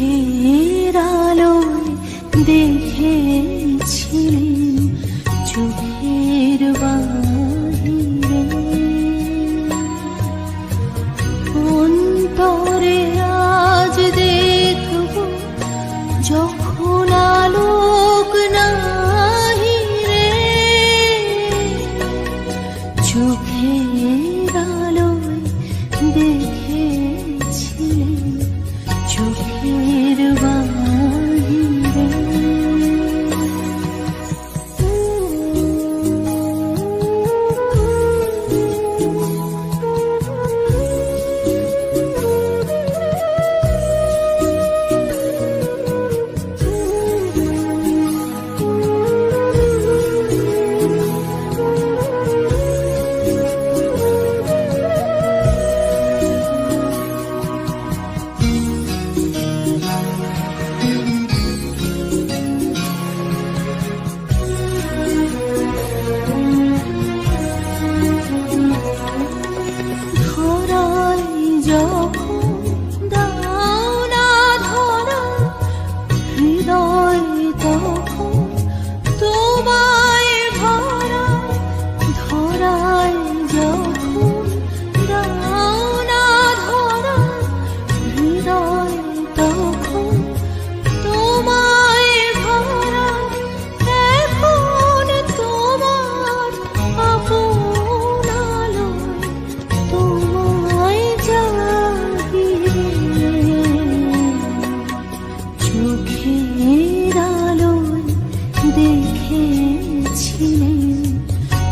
চোখের আলোয় দেখেছিলেন চোখের বাহিরে অন্তরে আজ দেখব যখন আলোক নাহি রে চোখের আলোয় দেখেছিলেন চোখের বাহিরে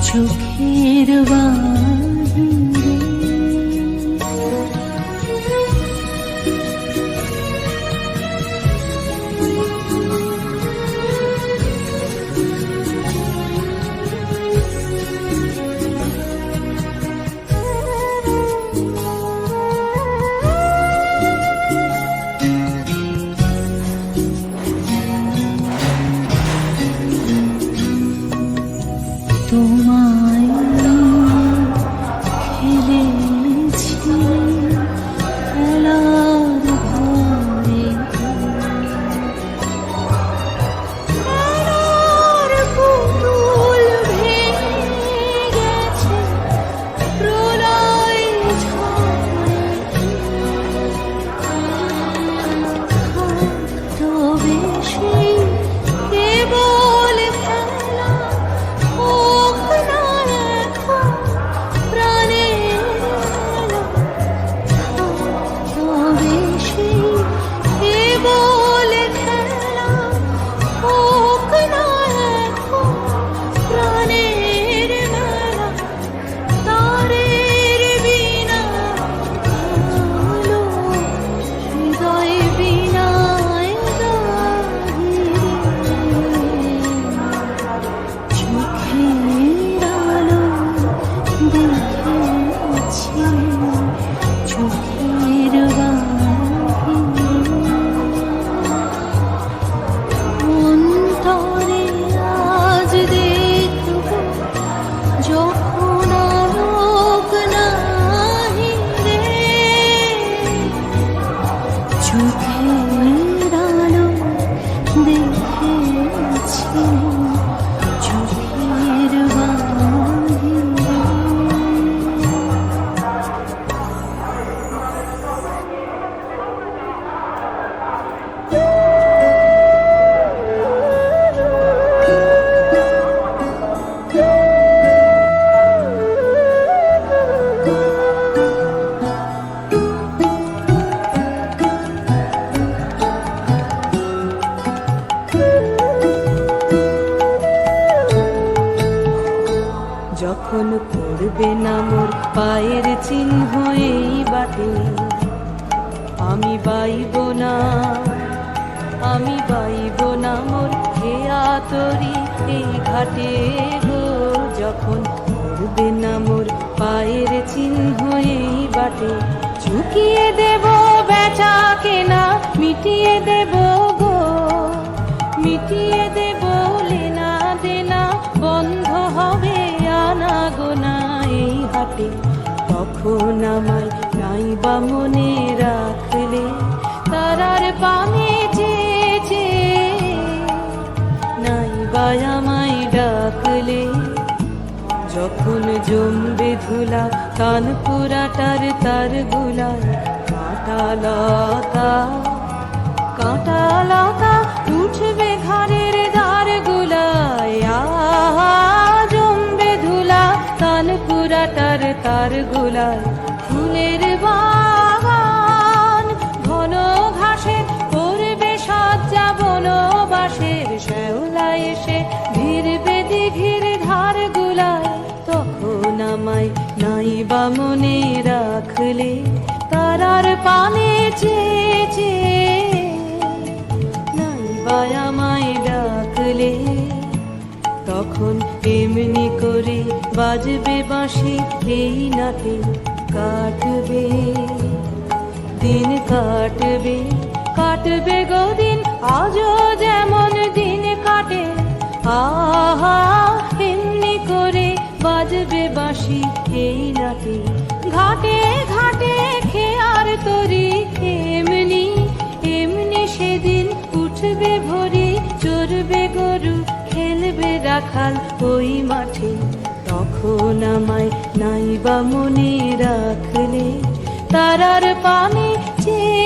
চোখের বাহিরে তোমায় খেলেছি খেলার ঘরে খেলার পুতুল ভেঙে গেছে প্রলয় ঝড়ে তো বেশি কেবল খেলা চোখের আলো দেখেছি চোখের বাহিরে যখন পড়বে না মোর পায়ের চিহ্ন এই বাটে আমি বাইব না মোর খেয়া তরি এই ঘাটে গো যখন পড়বে না মোর পায়ের চিহ্ন এই বাটে চুকিয়ে দেব বেচা কেনা মিটিয়ে দেব গো মিটিয়ে দেব লেনা দেনা বন্ধ হবে আনা গোনা এই হাটে তখন আমায় নাইবা মনে রাখলে তারার পানে যখন জমবে ধুলা কান পুরাটার তার গুলায় কাঁটা লতা উঠবে ঘরের দ্বার গুলায় জমবে ধুলা কান পুরাটার তার গুলায় ফুলের বাগান ঘন ঘাসে করবে সজ্জা বনবাসের শ্যাওলা এসে ভিড়বে দিঘির ধার গুলায় তখন আমায় নাই বা মনে রাখলে তারার পানে চেয়ে নাই বা আমায় ডাকলে তখন এমনি করে বাজবে বাঁশি এই নাতে কাটবে দিন কাটবে গো দিন আজও যেমন দিন কাটে আহা এমনি করে বাজবে বাঁশি এই নাতে ঘাটে ঘাটে খেয়ার তরি এমনি সেদিন উঠবে ভরি চড়বে গরু খেলবে রাখাল ওই মাঠে তখন আমায় নাই বা মনে রাখলে তারার পানে চেয়ে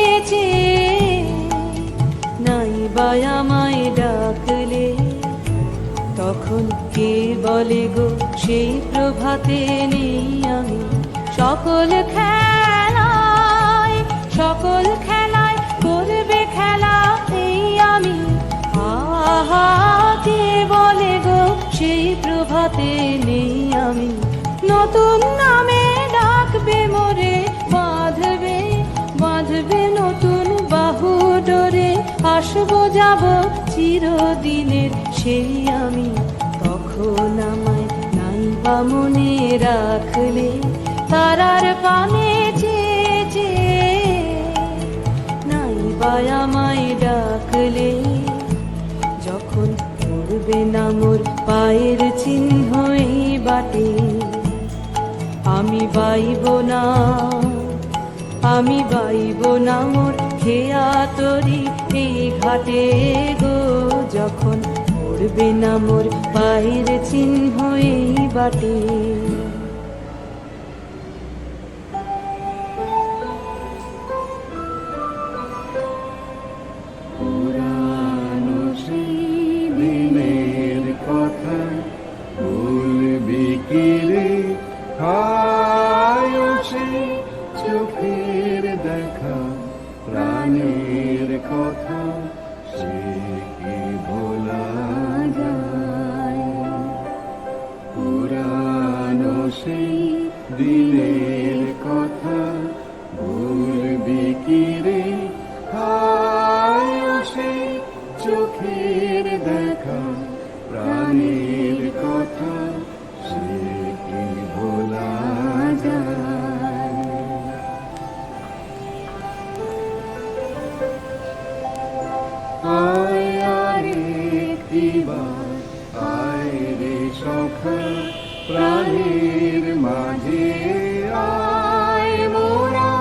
নাই বা আমায় ডাকলে তখন কে বলে গো সেই প্রভাতে নেই আমি সকল খেলায় করবে খেলা এই আমি আহা কে বলে গো সেই প্রভাতে নেই আমি নতুন নামে ডাকবে মোরে বাঁধবে নতুন বাহু ডোরে আসবো যাব চিরদিনের সেই আমি তখন আমায় নাই বা মনে রাখলে তারার পানে চেয়ে নাই বা আমায় ডাকলে যখন পড়বে না মোর পায়ের চিহ্ন এই বাটে আমি বাইব না মোর খেয়া তরি এই ঘাটে গো যখন পড়বে না মোর পায়ের চিহ্ন এই বাটে পুরানো সেই দিনের কথা ভুলবি কি রে হায় সে চোখের দেখা প্রাণের কথা সে কি ভোলা যায় পুরানো সেই দিনের কথা ভুলবি কি রে হায় সে চোখের দেখা প্রাণের কথা সে কি ভোলা যায় আয় আরেকটিবার আয় রে সখা প্রাণের মাঝে আয় মোরা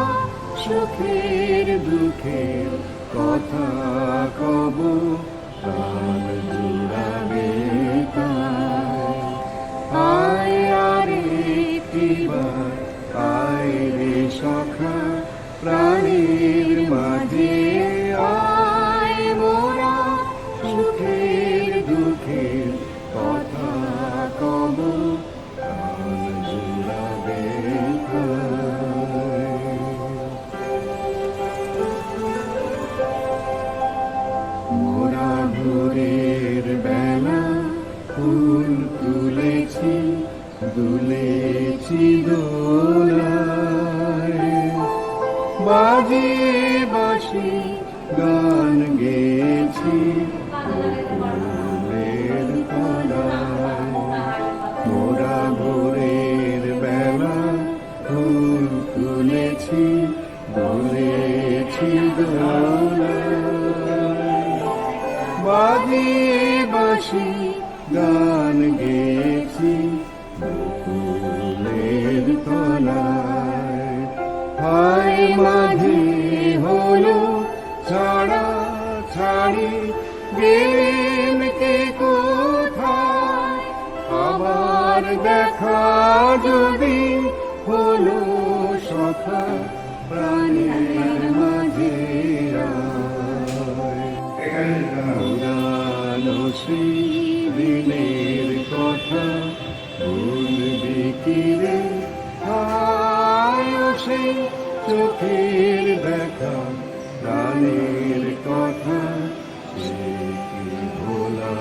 সুখের দুঃখের কথা কব প্রাণ জুড়াবে তাই আয় আরেকটিবার আয় রে সখা প্রাণের মাঝে আয় মোরা সুখের দুঃখের কথা কব প্রাণ জুড়াবে তাই মোরা ভোরের বেলা ফুল তুলেছি দুলেছি দোলায় বাজিয়ে বাঁশি গান গেয়েছি ফুলের তলায় মোরা ভোরের বেলা ফুল তুলেছি দুলেছি দোলায় বাজিয়ে বাঁশি গান গেয়েছি ফুলের তলায় হায় মাঝে হলো ছাড়া ছাড়ি গেলেন কে কোথায় আবার দেখা যদি হলো সখা প্রাণের মাঝে পুরানো সেই দিনের কথা বলবি কি রে আয়ো সেই চোখের দেখা প্রাণের কথা সে কি ভোলা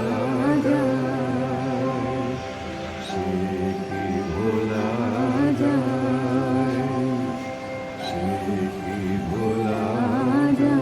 যায় সে কি ভোলা যায় সে কি ভোলা যায়।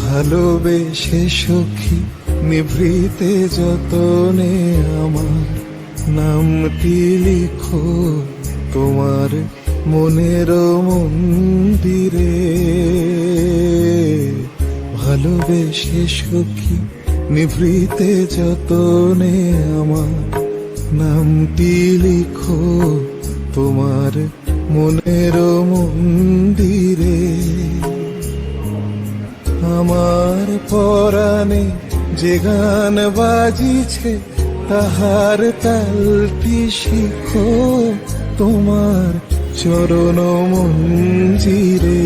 ভালোবেসে সখী নিভৃতে যতনে আমার নামটি লিখো তোমার মনের মন্দিরে। ভালোবেসে সখী নিভৃতে যতনে আমার নামটি লিখো তোমার মনের মন্দিরে। আমার পরাণে যে গান বাজিছে তাহার তালটি শিখো তোমার চরণ মঞ্জিরে।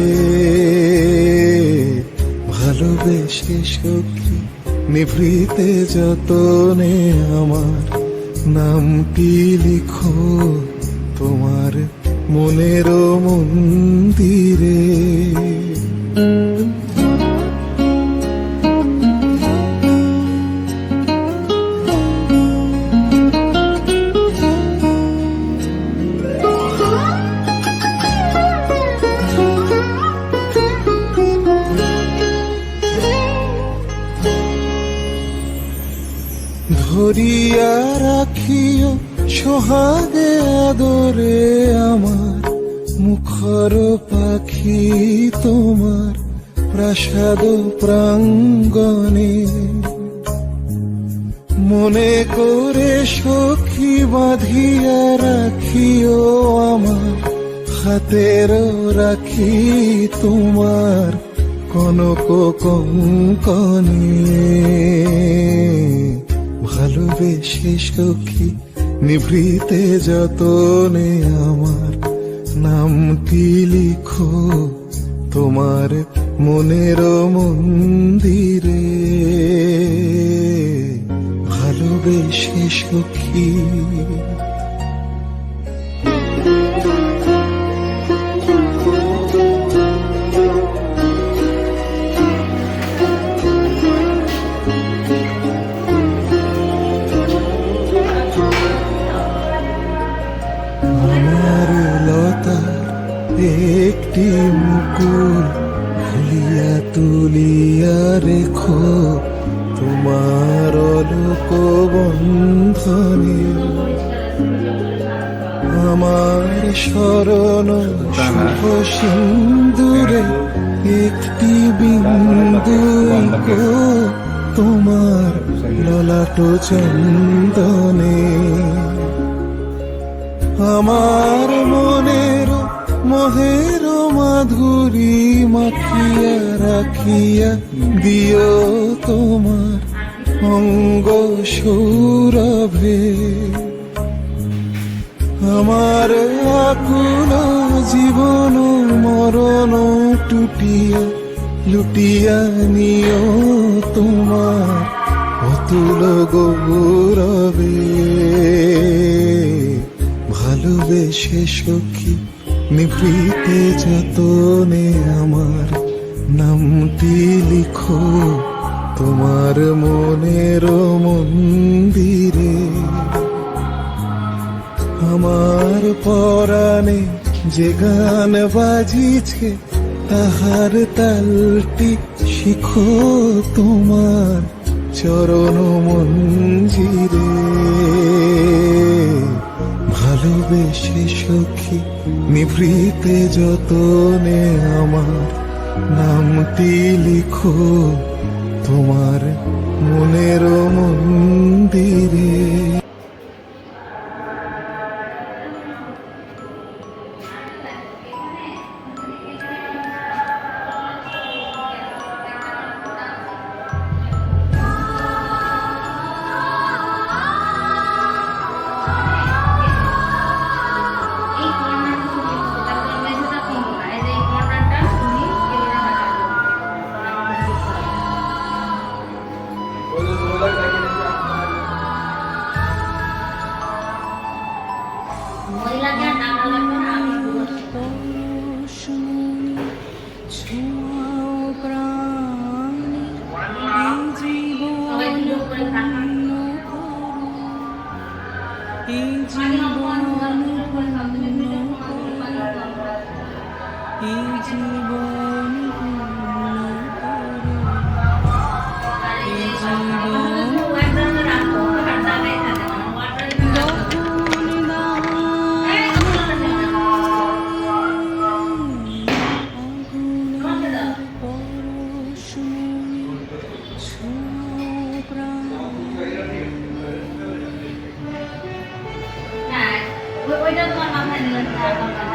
ভালোবেসে সখী নিভৃতে যতনে আমার নামটি লিখো তোমার মনের মন্দিরে। ধরিয়া রাখিও সোহাগে আদরে আমার মুখর পাখি তোমার প্রাসাদ প্রাঙ্গণে। মনে করে সখী বাঁধিয়া রাখিও আমার হাতের রাখি তোমার কনক কঙ্কণে। ভালোবেসে সখী নিভৃতে যতনে আমার নামটি লিখো তোমার মনের মন্দিরে। ভালোবেসে সখী একটি মুকুল খুলিয়া তুলিয়া রেখো তোমার লোক বন্ধনে। আমার শরণ শুভ সিন্দুরে একটি বিন্দু গো তোমার ললাট চন্দনে। আমার মনের মহের মাধুরী মাখিয়া রাখিয়া দিও তোমার অঙ্গ সৌরভে। আমার আকুল জীবন মরণ টুটিয়া লুটিয়া নিও তোমার অতুল গৌরবে। ভালোবেসে সখী নিভৃতে যতনে আমার নামটি লিখো তোমার মনের মন্দিরে। আমার পরাণে যে গান বাজিছে তাহার তালটি শিখো তোমার চরণ মঞ্জিরে। ভালোবেসে সখী নিভৃতে যতনে আমার নামটি লিখো তোমার মনের মন্দিরে। ছোঁয়াও প্রাণে এই জীবন এই জীবন ওইটা তোমার মাথায় নিলেন